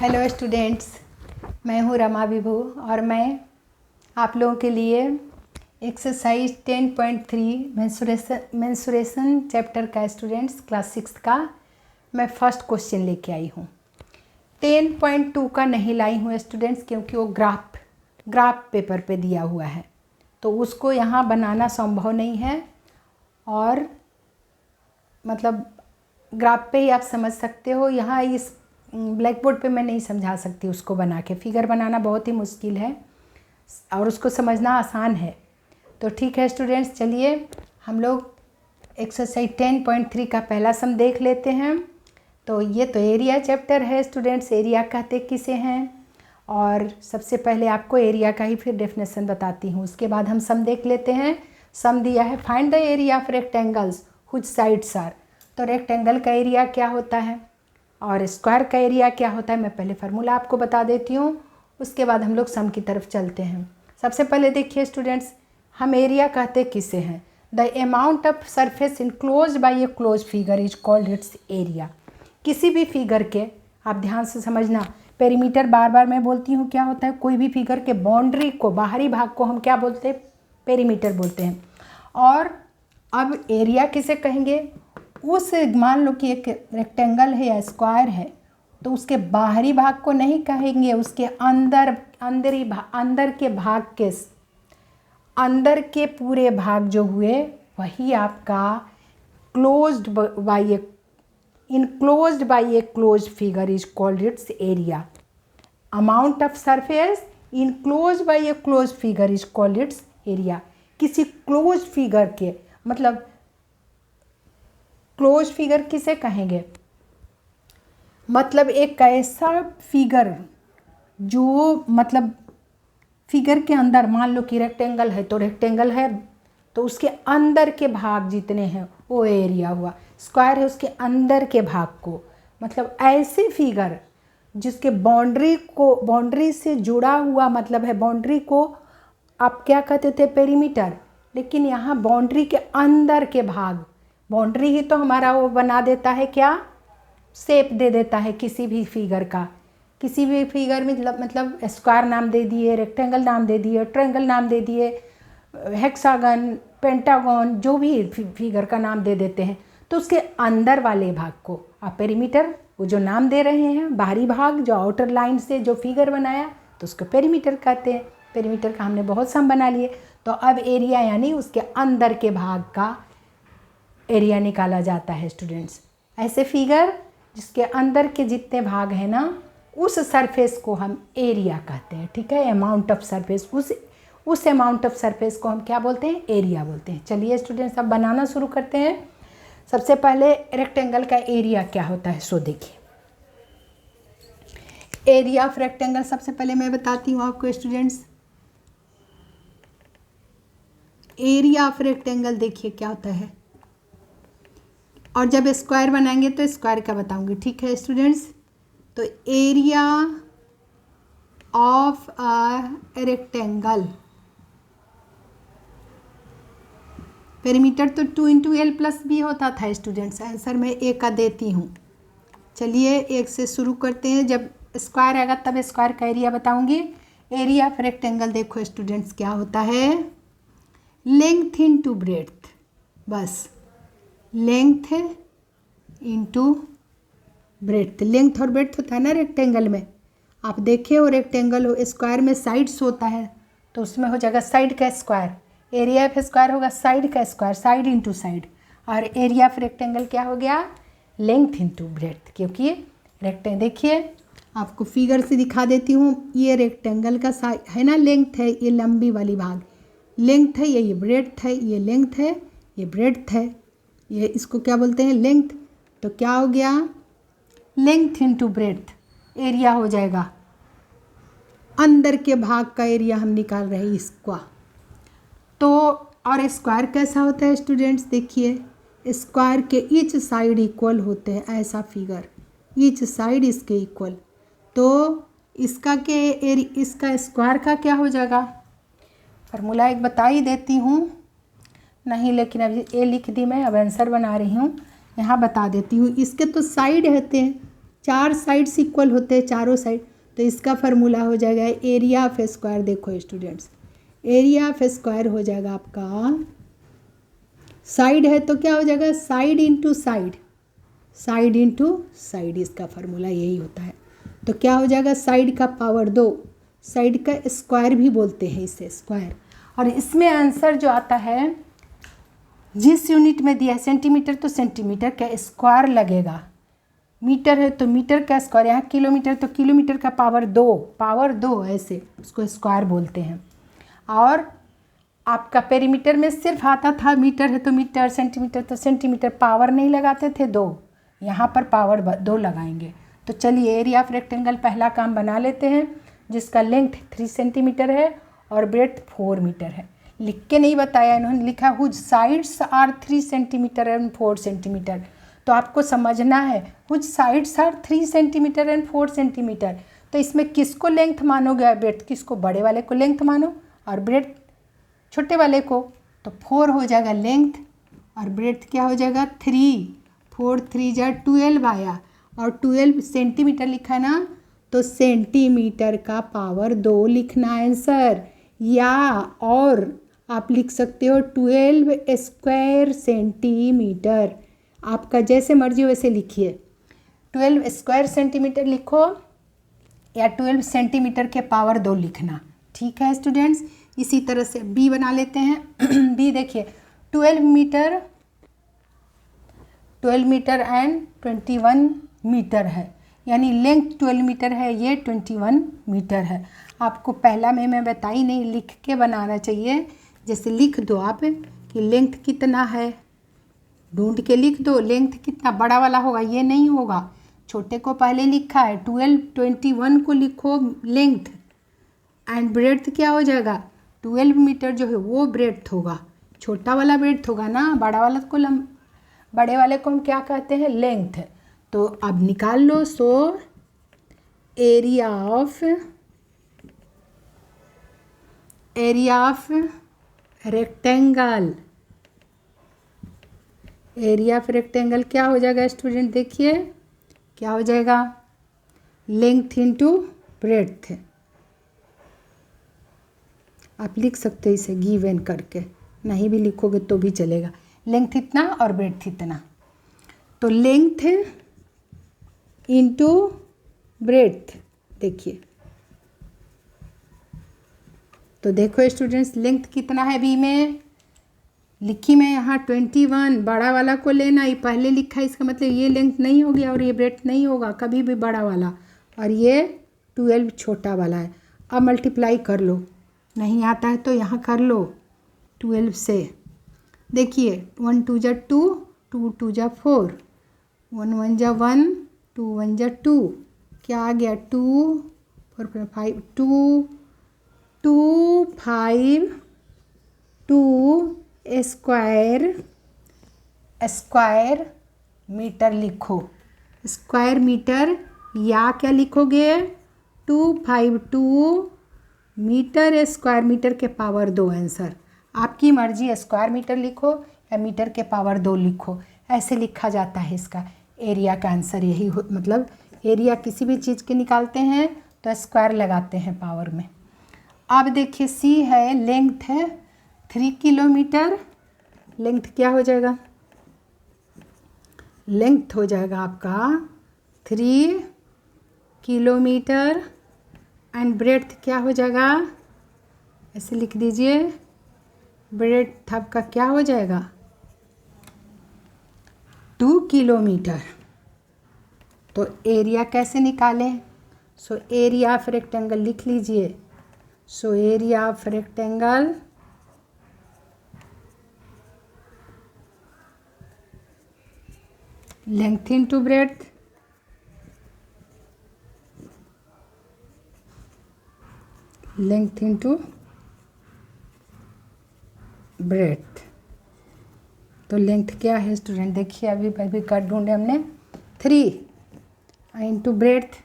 Hello students, मैं हूँ रमा विभू और मैं आप लोगों के लिए एक्सरसाइज 10.3 मेंसुरेशन चैप्टर का स्टूडेंट्स क्लास 6 का मैं फर्स्ट क्वेश्चन लेके आई हूँ। 10.2 का नहीं लाई हूँ स्टूडेंट्स, क्योंकि वो ग्राफ पेपर पे दिया हुआ है, तो उसको यहाँ बनाना संभव नहीं है। और मतलब ग्राफ पे ही आप समझ सकते हो, यहाँ इस ब्लैक बोर्ड पे मैं नहीं समझा सकती उसको बना के। फिगर बनाना बहुत ही मुश्किल है और उसको समझना आसान है। तो ठीक है स्टूडेंट्स, चलिए हम लोग एक्सरसाइज 10.3 का पहला सम देख लेते हैं। तो ये तो एरिया चैप्टर है स्टूडेंट्स। एरिया कहते किसे हैं, और सबसे पहले आपको एरिया का ही फिर डेफिनेशन बताती हूँ, उसके बाद हम सम देख लेते हैं। सम दिया है find the area of rectangles which sides are. तो रेक्टेंगल का एरिया क्या होता है और स्क्वायर का एरिया क्या होता है, मैं पहले फार्मूला आपको बता देती हूँ, उसके बाद हम लोग सम की तरफ चलते हैं। सबसे पहले देखिए स्टूडेंट्स, हम एरिया कहते किसे हैं। The amount of surface enclose by A close figure is called its area. किसी भी फिगर के, आप ध्यान से समझना, पेरीमीटर बार बार मैं बोलती हूँ क्या होता है, कोई भी फिगर के बाउंड्री को, बाहरी भाग को हम क्या बोलते हैं, पेरीमीटर बोलते हैं। और अब एरिया किसे कहेंगे, उस मान लो कि एक रेक्टेंगल है या स्क्वायर है, तो उसके बाहरी भाग को नहीं कहेंगे, उसके अंदर के पूरे भाग जो हुए वही आपका enclosed bye A close figure is called its area. Amount of surface enclosed bye A close figure is called its area. किसी क्लोज फिगर के, मतलब क्लोज फिगर किसे कहेंगे, मतलब एक ऐसा फिगर जो मतलब फिगर के अंदर, मान लो कि रेक्टेंगल है तो रेक्टेंगल है तो उसके अंदर के भाग जितने हैं वो एरिया हुआ। स्क्वायर है उसके अंदर के भाग को, मतलब ऐसे फिगर जिसके बाउंड्री से जुड़ा हुआ, मतलब है बाउंड्री को आप क्या कहते थे, पेरीमीटर, लेकिन यहाँ बाउंड्री के अंदर के भाग, बाउंड्री ही तो हमारा वो बना देता है, क्या शेप दे देता है किसी भी फिगर का। किसी भी फिगर में मतलब स्क्वायर नाम दे दिए, रेक्टेंगल नाम दे दिए, ट्रायंगल नाम दे दिए, हेक्सागन, पेंटागन, जो भी फिगर का नाम दे देते हैं, तो उसके अंदर वाले भाग को आप पेरीमीटर, वो जो नाम दे रहे हैं, बाहरी भाग जो आउटर लाइन से जो फिगर बनाया, तो उसको पेरीमीटर कहते हैं। पेरीमीटर का हमने बहुत सम बना लिए। तो अब एरिया यानी उसके अंदर के भाग का एरिया निकाला जाता है स्टूडेंट्स। ऐसे फिगर जिसके अंदर के जितने भाग हैं ना, उस सरफेस को हम एरिया कहते हैं। ठीक है, अमाउंट ऑफ सरफेस, उस अमाउंट ऑफ सरफेस को हम क्या बोलते हैं, एरिया बोलते हैं। चलिए स्टूडेंट्स, अब बनाना शुरू करते हैं। सबसे पहले रेक्टेंगल का एरिया क्या होता है सो देखिए। एरिया ऑफ रेक्टेंगल सबसे पहले मैं बताती हूँ आपको स्टूडेंट्स। एरिया ऑफ रेक्टेंगल देखिए क्या होता है, और जब स्क्वायर बनाएंगे तो स्क्वायर का बताऊंगी। ठीक है स्टूडेंट्स, तो area of a rectangle, perimeter तो 2 × L + B होता था स्टूडेंट्स। आंसर मैं ए का देती हूँ। चलिए एक से शुरू करते हैं, जब स्क्वायर आएगा तब स्क्वायर का एरिया बताऊंगी। एरिया ऑफ रेक्टेंगल देखो स्टूडेंट्स क्या होता है, लेंथ इंटू ब्रेड्थ, बस लेंथ इंटू ब्रेड्थ। लेंथ और ब्रेड्थ होता है ना रेक्टेंगल में, आप देखे हो रेक्टेंगल हो, स्क्वायर में साइड्स होता है, तो उसमें हो जाएगा साइड का स्क्वायर। एरिया ऑफ स्क्वायर होगा साइड का स्क्वायर, साइड इंटू साइड। और एरिया ऑफ रेक्टेंगल क्या हो गया, लेंथ इंटू ब्रेड्थ। क्योंकि रेक्टेंगल देखिए, आपको फिगर से दिखा देती हूँ, ये रेक्टेंगल का साइड है ना, लेंथ है, ये लंबी वाली भाग लेंथ है, ये ब्रेड्थ है, ये लेंथ है, ये ब्रेड्थ है, ये इसको क्या बोलते हैं, लेंथ। तो क्या हो गया, लेंथ इंटू ब्रेड्थ, एरिया हो जाएगा। अंदर के भाग का एरिया हम निकाल रहे हैं इसका। तो और स्क्वायर कैसा होता है स्टूडेंट्स, देखिए स्क्वायर के ईच साइड इक्वल होते हैं, ऐसा फिगर ईच साइड इसके इक्वल। तो इसका इसका स्क्वायर का क्या हो जाएगा, फार्मूला एक बता ही देती हूँ, नहीं लेकिन अभी ए लिख दी मैं, अब आंसर बना रही हूँ, यहाँ बता देती हूँ। इसके तो साइड होते हैं, 4 साइड्स इक्वल होते हैं, चारों साइड, तो इसका फार्मूला हो जाएगा एरिया ऑफ स्क्वायर। देखो स्टूडेंट्स, एरिया ऑफ स्क्वायर हो जाएगा आपका, साइड है तो क्या हो जाएगा, side into side, side into side, इसका फार्मूला यही होता है। तो क्या हो जाएगा, साइड का पावर 2, साइड का स्क्वायर भी बोलते हैं इसे, स्क्वायर। और इसमें आंसर जो आता है, जिस यूनिट में दिया है सेंटीमीटर तो सेंटीमीटर का स्क्वायर लगेगा, मीटर है तो मीटर का स्क्वायर, यहाँ किलोमीटर तो किलोमीटर का पावर 2, ऐसे उसको स्क्वायर बोलते हैं। और आपका पेरीमीटर में सिर्फ आता था मीटर है तो मीटर, सेंटीमीटर तो सेंटीमीटर, पावर नहीं लगाते थे 2, यहाँ पर पावर 2 लगाएंगे। तो चलिए एरिया ऑफ रेक्टेंगल पहला काम बना लेते हैं, जिसका लेंथ 3 सेंटीमीटर है और ब्रेड्थ 4 मीटर है। लिख के नहीं बताया इन्होंने, लिखा whose sides are 3 centimetre and 4 centimetre. तो आपको समझना है whose sides are 3 centimetre and 4 centimetre, तो इसमें किसको लेंथ मानोगे, ब्रेड्थ किसको, बड़े वाले को लेंथ मानो और ब्रेड्थ छोटे वाले को। तो 4 हो जाएगा लेंथ और ब्रेड्थ क्या हो जाएगा 3, 4 3 जा 12 आया, और 12 सेंटीमीटर लिखा ना, तो सेंटीमीटर का पावर 2 लिखना आंसर, या और आप लिख सकते हो 12 स्क्वायर सेंटीमीटर, आपका जैसे मर्जी वैसे लिखिए। 12 स्क्वायर सेंटीमीटर लिखो या 12 सेंटीमीटर के पावर 2 लिखना, ठीक है स्टूडेंट्स। इसी तरह से बी बना लेते हैं। बी देखिए 12 मीटर एंड 21 मीटर है, यानी लेंथ 12 मीटर है, ये 21 मीटर है। आपको पहला में मैं बताई नहीं, लिख के बनाना चाहिए। जैसे लिख दो आप कि लेंथ कितना है, ढूंढ के लिख दो लेंथ कितना, बड़ा वाला होगा, ये नहीं होगा, छोटे को पहले लिखा है। 21 को लिखो लेंथ, एंड ब्रेड्थ क्या हो जाएगा, 12 मीटर जो है वो ब्रेड्थ होगा, छोटा वाला ब्रेड्थ होगा ना, बड़ा वाला को बड़े वाले को हम क्या कहते हैं, लेंथ। तो अब निकाल लो। So area of rectangle, area of rectangle क्या हो जाएगा स्टूडेंट, देखिए क्या हो जाएगा, लेंथ इंटू ब्रेड्थ। आप लिख सकते हो इसे गिवन करके, नहीं भी लिखोगे तो भी चलेगा। लेंथ इतना और ब्रेड्थ इतना, तो लेंथ इंटू ब्रेड्थ, देखिए तो देखो स्टूडेंट्स लेंथ कितना है बी में, लिखी मैं यहाँ 21, बड़ा वाला को लेना, ये पहले लिखा है, इसका मतलब ये लेंथ नहीं हो गया और ये ब्रेड्थ नहीं होगा कभी भी, बड़ा वाला, और ये 12 छोटा वाला है। अब मल्टीप्लाई कर लो, नहीं आता है तो यहाँ कर लो 12 से, देखिए 1 2 जा 2, 2 2 जा 4, 1 1 जा 1, 2 1 जा 2, क्या आ गया 2 4 5 2 2 5 2 स्क्वायर मीटर लिखो, स्क्वायर मीटर, या क्या लिखोगे 252 मीटर, स्क्वायर मीटर के पावर 2 आंसर। आपकी मर्जी, स्क्वायर मीटर लिखो या मीटर के पावर 2 लिखो, ऐसे लिखा जाता है इसका एरिया का आंसर। यही मतलब एरिया किसी भी चीज़ के निकालते हैं तो स्क्वायर लगाते हैं पावर में। अब देखिए सी है, लेंथ है 3 किलोमीटर, लेंथ क्या हो जाएगा, लेंथ हो जाएगा आपका 3 किलोमीटर, एंड ब्रेड्थ क्या हो जाएगा, ऐसे लिख दीजिए, ब्रेड्थ आपका क्या हो जाएगा 2 किलोमीटर। तो एरिया कैसे निकालें, सो एरिया ऑफ रेक्टेंगल लिख लीजिए। सो area of rectangle length into breadth, length into breadth. तो लेंथ क्या है स्टूडेंट, देखिए अभी कट ढूंढे हमने 3 इंटू ब्रेड्थ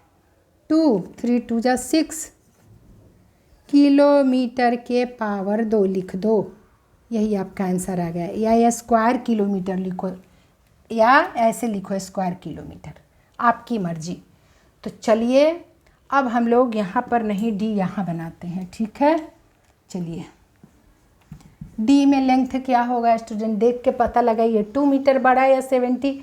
2, 3 2 जा 6, किलोमीटर के पावर 2 लिख दो, यही आपका आंसर आ गया। या स्क्वायर किलोमीटर लिखो या ऐसे लिखो स्क्वायर किलोमीटर, आपकी मर्जी। तो चलिए अब हम लोग यहाँ पर नहीं डी यहाँ बनाते हैं, ठीक है। चलिए डी में लेंथ क्या होगा स्टूडेंट, देख के पता लगाइए। 2 मीटर बड़ा या 70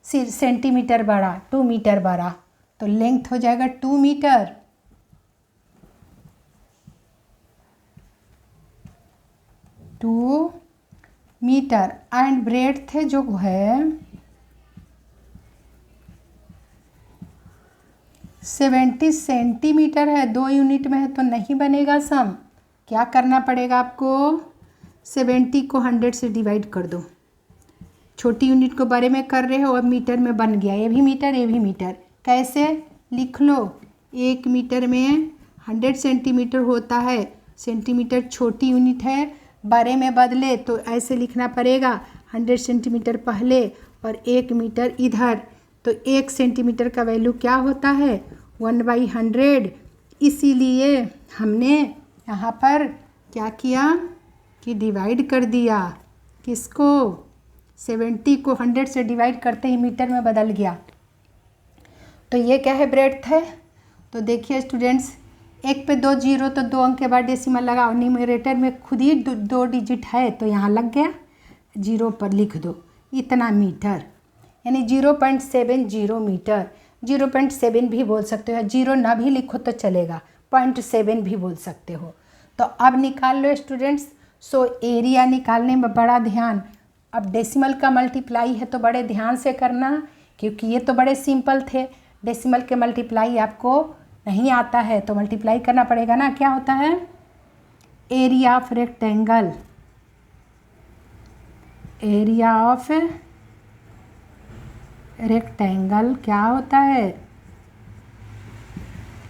सेंटीमीटर बड़ा, 2 मीटर बड़ा, तो लेंथ हो जाएगा 2 मीटर। मीटर एंड ब्रेड्थ जो है 70 सेंटीमीटर है, 2 यूनिट में है तो नहीं बनेगा सम। क्या करना पड़ेगा आपको, 70 को 100 से डिवाइड कर दो। छोटी यूनिट को बड़े में कर रहे हो, अब मीटर में बन गया, ये भी मीटर ये भी मीटर। कैसे लिख लो, 1 मीटर में 100 सेंटीमीटर होता है, सेंटीमीटर छोटी यूनिट है, बड़े में बदले तो ऐसे लिखना पड़ेगा 100 सेंटीमीटर पहले और 1 मीटर इधर। तो 1 सेंटीमीटर का वैल्यू क्या होता है 1/100। इसीलिए हमने यहाँ पर क्या किया कि डिवाइड कर दिया, किसको, 70 को 100 से डिवाइड करते ही मीटर में बदल गया। तो ये क्या है, ब्रेड्थ है। तो देखिए स्टूडेंट्स, 1 पे 2 जीरो तो 2 अंक के बाद डेसिमल लगाओ, न्यूमरेटर में खुद ही 2 डिजिट है तो यहाँ लग गया, 0 पर लिख दो इतना मीटर, यानी 0.70 मीटर। 0.7 भी बोल सकते हो, 0 ना भी लिखो तो चलेगा, 0.7 भी बोल सकते हो। तो अब निकाल लो स्टूडेंट्स। सो एरिया निकालने में बड़ा ध्यान, अब डेसिमल का मल्टीप्लाई है तो बड़े ध्यान से करना, क्योंकि ये तो बड़े सिंपल थे। डेसिमल के मल्टीप्लाई आपको नहीं आता है तो मल्टीप्लाई करना पड़ेगा ना। क्या होता है, area of rectangle, area of rectangle क्या होता है,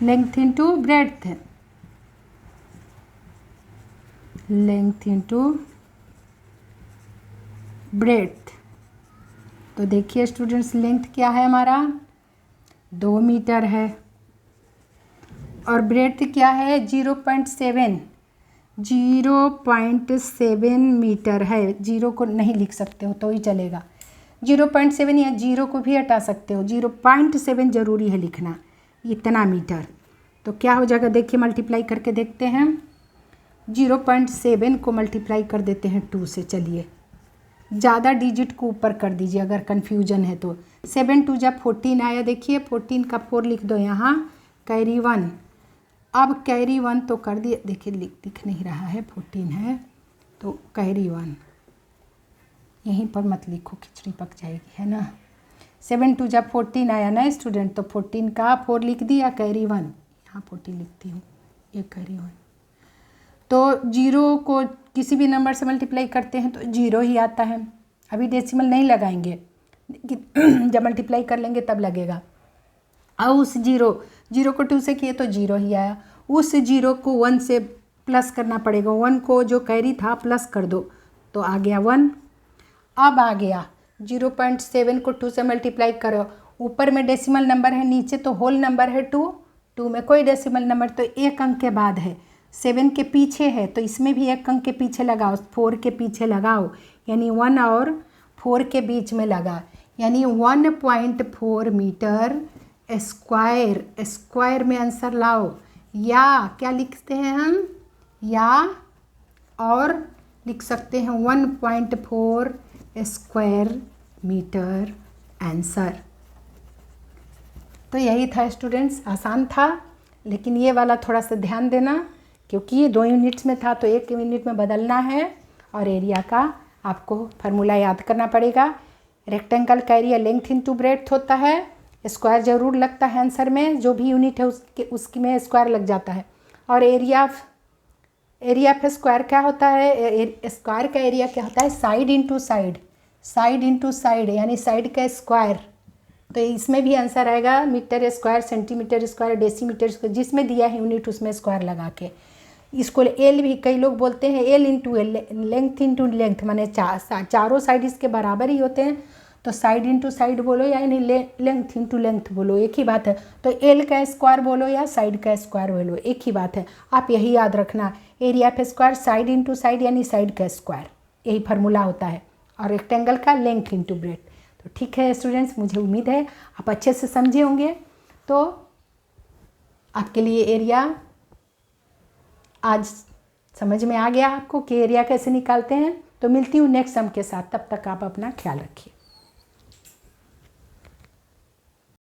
length into breadth, length into breadth. तो देखिए स्टूडेंट्स, लेंथ क्या है हमारा 2 मीटर है और ब्रेड्थ क्या है 0.7 मीटर है। 0 को नहीं लिख सकते हो तो ही चलेगा, 0.7 या 0 को भी हटा सकते हो, 0.7 जरूरी है लिखना, इतना मीटर। तो क्या हो जाएगा देखिए, मल्टीप्लाई करके देखते हैं। 0.7 को मल्टीप्लाई कर देते हैं 2 से। चलिए ज़्यादा डिजिट को ऊपर कर दीजिए अगर कन्फ्यूजन है तो। 7 2 जब 14 आया, देखिए 14 का 4 लिख दो यहाँ, कैरी 1। अब कैरी 1 तो कर दिए, देखिए दिख नहीं रहा है, 14 है तो कैरी 1 यहीं पर मत लिखो, खिचड़ी पक जाएगी, है ना। 7 2 जब 14 आया ना स्टूडेंट, तो 14 का 4 लिख दिया, कैरी 1, यहाँ 14 लिखती हूँ, ये कैरी 1। तो 0 को किसी भी नंबर से मल्टीप्लाई करते हैं तो 0 ही आता है। अभी डेसिमल नहीं लगाएंगे, जब मल्टीप्लाई कर लेंगे तब लगेगा। और उस 0 को 2 से किए तो 0 ही आया। उस 0 को 1 से प्लस करना पड़ेगा, 1 को जो कैरी था प्लस कर दो तो आ गया 1। अब आ गया 0.7 को 2 से मल्टीप्लाई करो, ऊपर में डेसिमल नंबर है, नीचे तो होल नंबर है 2 में कोई डेसिमल नंबर, तो 1 अंक के बाद है, 7 के पीछे है तो इसमें भी 1 अंक के पीछे लगाओ, 4 के पीछे लगाओ, यानी 1 और 4 के बीच में लगा, यानी 1.4 मीटर स्क्वायर। स्क्वायर में आंसर लाओ, या क्या लिखते हैं हम, या और लिख सकते हैं 1.4 स्क्वायर मीटर आंसर। तो यही था स्टूडेंट्स, आसान था, लेकिन ये वाला थोड़ा सा ध्यान देना क्योंकि ये 2 यूनिट्स में था तो 1 यूनिट में बदलना है। और एरिया का आपको फार्मूला याद करना पड़ेगा। रेक्टेंगल का एरिया लेंथ इंटू ब्रेड्थ होता है, स्क्वायर जरूर लगता है आंसर में, जो भी यूनिट है उसकी में स्क्वायर लग जाता है। और एरिया ऑफ स्क्वायर क्या होता है, स्क्वायर का एरिया क्या होता है, side into side, side into side, यानी साइड का स्क्वायर। तो इसमें भी आंसर आएगा metre square, centimetre square, decimetre square, जिसमें दिया है यूनिट उसमें स्क्वायर लगा के। इसको एल भी कई लोग बोलते हैं, L into L, length into length, माने चारों साइड इसके बराबर ही होते हैं, तो साइड इंटू साइड बोलो या यानी लेंथ इंटू लेंथ बोलो, एक ही बात है। तो एल का स्क्वायर बोलो या साइड का स्क्वायर बोलो, एक ही बात है। आप यही याद रखना, area of square side into side यानी साइड का स्क्वायर, यही फार्मूला होता है। और रेक्टेंगल का लेंथ इंटू ब्रेड्थ। तो ठीक है स्टूडेंट्स, मुझे उम्मीद है आप अच्छे से समझे होंगे। तो आपके लिए एरिया आज समझ में आ गया आपको कि एरिया कैसे निकालते हैं। तो मिलती हूँ नेक्स्ट सम के साथ, तब तक आप अपना ख्याल रखिए।